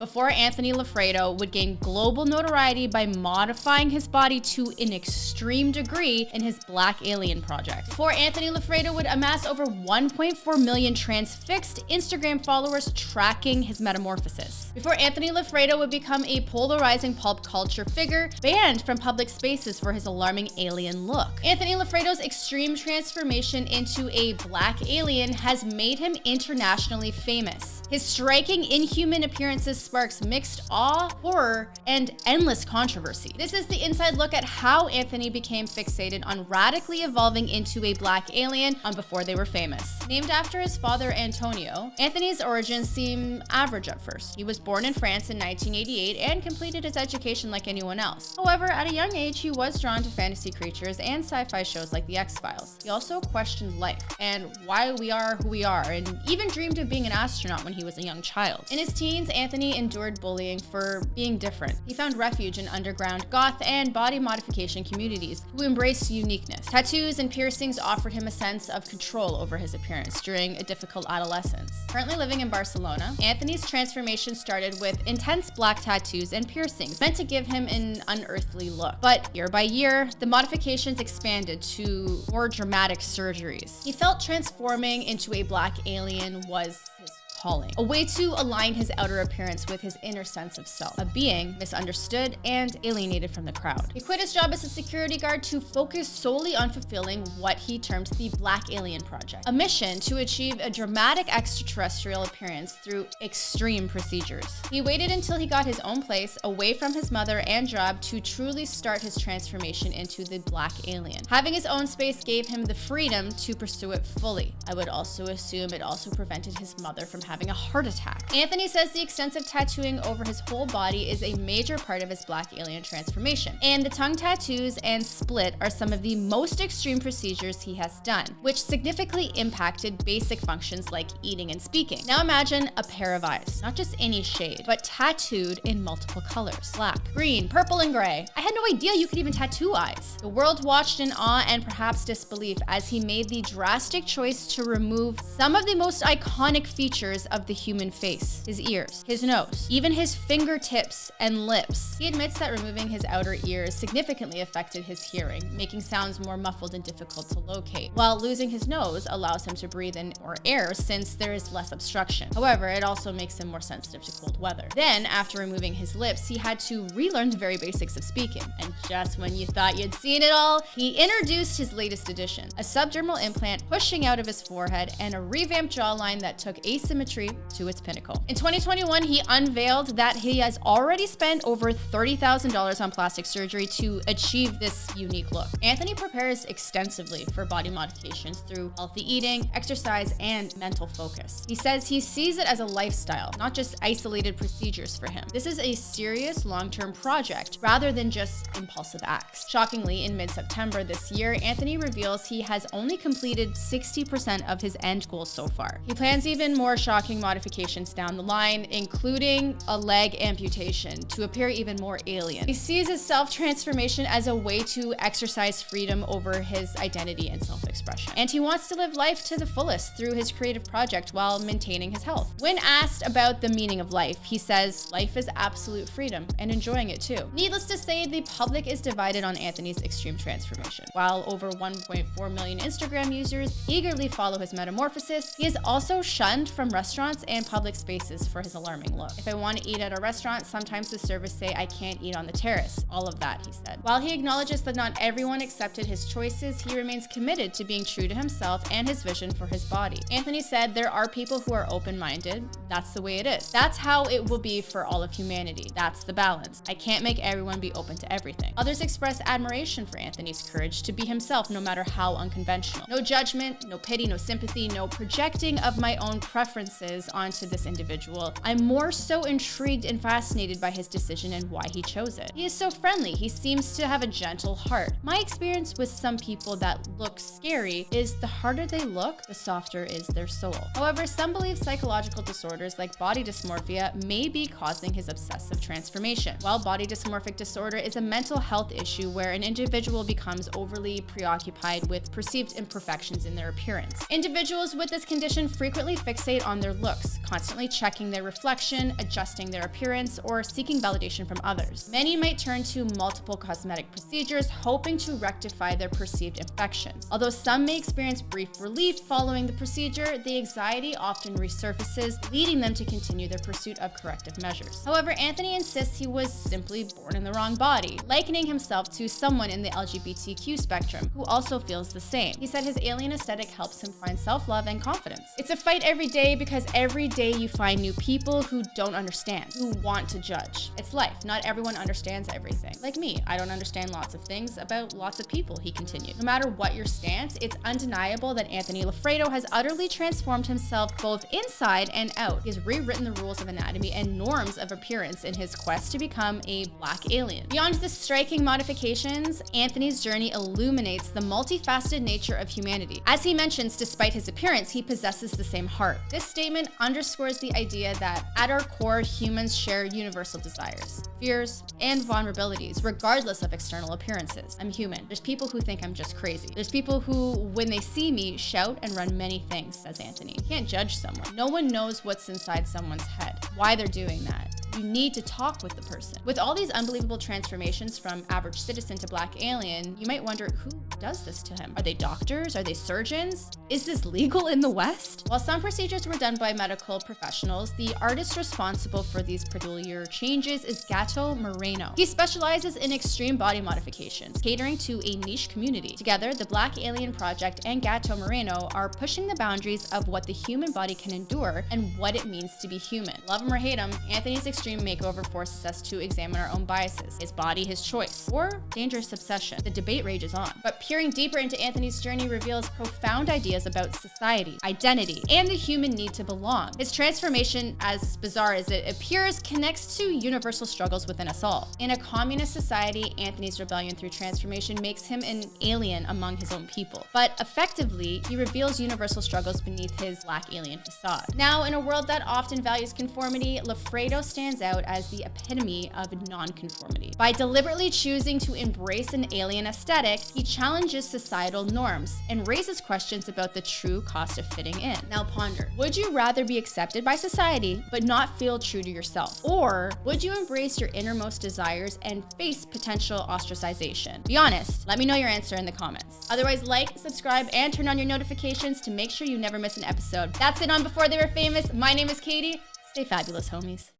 before Anthony Loffredo would gain global notoriety by modifying his body to an extreme degree in his Black Alien project. Before Anthony Loffredo would amass over 1.4 million transfixed Instagram followers tracking his metamorphosis. Before Anthony Loffredo would become a polarizing pulp culture figure, banned from public spaces for his alarming alien look. Anthony Loffredo's extreme transformation into a Black alien has made him internationally famous. His striking, inhuman appearances sparks mixed awe, horror, and endless controversy. This is the inside look at how Anthony became fixated on radically evolving into a Black alien before they were famous. Named after his father Antonio, Anthony's origins seem average at first. He was born in France in 1988 and completed his education like anyone else. However, at a young age, he was drawn to fantasy creatures and sci-fi shows like The X-Files. He also questioned life and why we are who we are, and even dreamed of being an astronaut when he was a young child. In his teens, Anthony endured bullying for being different. He found refuge in underground goth and body modification communities who embraced uniqueness. Tattoos and piercings offered him a sense of control over his appearance during a difficult adolescence. Currently living in Barcelona, Anthony's transformation started with intense black tattoos and piercings meant to give him an unearthly look. But year by year, the modifications expanded to more dramatic surgeries. He felt transforming into a Black alien was his calling, a way to align his outer appearance with his inner sense of self, a being misunderstood and alienated from the crowd. He quit his job as a security guard to focus solely on fulfilling what he termed the Black Alien Project, a mission to achieve a dramatic extraterrestrial appearance through extreme procedures. He waited until he got his own place, away from his mother and job, to truly start his transformation into the Black Alien. Having his own space gave him the freedom to pursue it fully. I would also assume it also prevented his mother from having a heart attack. Anthony says the extensive tattooing over his whole body is a major part of his Black alien transformation, and the tongue tattoos and split are some of the most extreme procedures he has done, which significantly impacted basic functions like eating and speaking. Now imagine a pair of eyes, not just any shade, but tattooed in multiple colors: black, green, purple, and gray. I had no idea you could even tattoo eyes. The world watched in awe and perhaps disbelief as he made the drastic choice to remove some of the most iconic features of the human face: his ears, his nose, even his fingertips and lips. He admits that removing his outer ears significantly affected his hearing, making sounds more muffled and difficult to locate, while losing his nose allows him to breathe in more air since there is less obstruction. However, it also makes him more sensitive to cold weather. Then, after removing his lips, he had to relearn the very basics of speaking. And just when you thought you'd seen it all, he introduced his latest addition: a subdermal implant pushing out of his forehead and a revamped jawline that took asymmetry to its pinnacle. In 2021, he unveiled that he has already spent over $30,000 on plastic surgery to achieve this unique look. Anthony prepares extensively for body modifications through healthy eating, exercise, and mental focus. He says he sees it as a lifestyle, not just isolated procedures for him. This is a serious long-term project rather than just impulsive acts. Shockingly, in mid-September this year, Anthony reveals he has only completed 60% of his end goal so far. He plans even more shocking modifications down the line, including a leg amputation to appear even more alien. He sees his self-transformation as a way to exercise freedom over his identity and self-expression. And he wants to live life to the fullest through his creative project while maintaining his health. When asked about the meaning of life, he says life is absolute freedom and enjoying it too. Needless to say, the public is divided on Anthony's extreme transformation. While over 1.4 million Instagram users eagerly follow his metamorphosis, he is also shunned from restaurants and public spaces for his alarming look. If I want to eat at a restaurant, sometimes the servers say I can't eat on the terrace. All of that, he said. While he acknowledges that not everyone accepted his choices, he remains committed to being true to himself and his vision for his body. Anthony said, "There are people who are open-minded. That's the way it is. That's how it will be for all of humanity. That's the balance. I can't make everyone be open to everything." Others express admiration for Anthony's courage to be himself no matter how unconventional. No judgment, no pity, no sympathy, no projecting of my own preferences onto this individual. I'm more so intrigued and fascinated by his decision and why he chose it. He is so friendly. He seems to have a gentle heart. My experience with some people that look scary is the harder they look, the softer is their soul. However, some believe psychological disorders like body dysmorphia may be causing his obsessive transformation. While body dysmorphic disorder is a mental health issue where an individual becomes overly preoccupied with perceived imperfections in their appearance. Individuals with this condition frequently fixate on their their looks, constantly checking their reflection, adjusting their appearance, or seeking validation from others. Many might turn to multiple cosmetic procedures, hoping to rectify their perceived infections. Although some may experience brief relief following the procedure, the anxiety often resurfaces, leading them to continue their pursuit of corrective measures. However, Anthony insists he was simply born in the wrong body, likening himself to someone in the LGBTQ spectrum who also feels the same. He said his alien aesthetic helps him find self-love and confidence. It's a fight every day because every day you find new people who don't understand, who want to judge. It's life. Not everyone understands everything. Like me, I don't understand lots of things about lots of people, he continued. No matter what your stance, it's undeniable that Anthony Loffredo has utterly transformed himself both inside and out. He has rewritten the rules of anatomy and norms of appearance in his quest to become a black alien. Beyond the striking modifications, Anthony's journey illuminates the multifaceted nature of humanity. As he mentions, despite his appearance, he possesses the same heart. This statement underscores the idea that at our core, humans share universal desires, fears, and vulnerabilities, regardless of external appearances. I'm human. There's people who think I'm just crazy. There's people who, when they see me, shout and run many things, says Anthony. You can't judge someone. No one knows what's inside someone's head, why they're doing that. You need to talk with the person. With all these unbelievable transformations from average citizen to black alien, you might wonder who does this to him? Are they doctors? Are they surgeons? Is this legal in the West? While some procedures were done by medical professionals, the artist responsible for these peculiar changes is Gato Moreno. He specializes in extreme body modifications, catering to a niche community. Together, the Black Alien Project and Gato Moreno are pushing the boundaries of what the human body can endure and what it means to be human. Love him or hate him, Anthony's extreme makeover forces us to examine our own biases, his body, his choice, or dangerous obsession. The debate rages on. But peering deeper into Anthony's journey reveals profound ideas about society, identity, and the human need to belong. His transformation, as bizarre as it appears, connects to universal struggles within us all. In a communist society, Anthony's rebellion through transformation makes him an alien among his own people. But effectively, he reveals universal struggles beneath his black alien facade. Now, in a world that often values conformity, Loffredo stands out as the epitome of non-conformity. By deliberately choosing to embrace an alien aesthetic, he challenges societal norms and raises questions about the true cost of fitting in. Now ponder, would you rather be accepted by society but not feel true to yourself? Or would you embrace your innermost desires and face potential ostracization? Be honest, let me know your answer in the comments. Otherwise, like, subscribe, and turn on your notifications to make sure you never miss an episode. That's it on Before They Were Famous. My name is Katie. Stay fabulous, homies.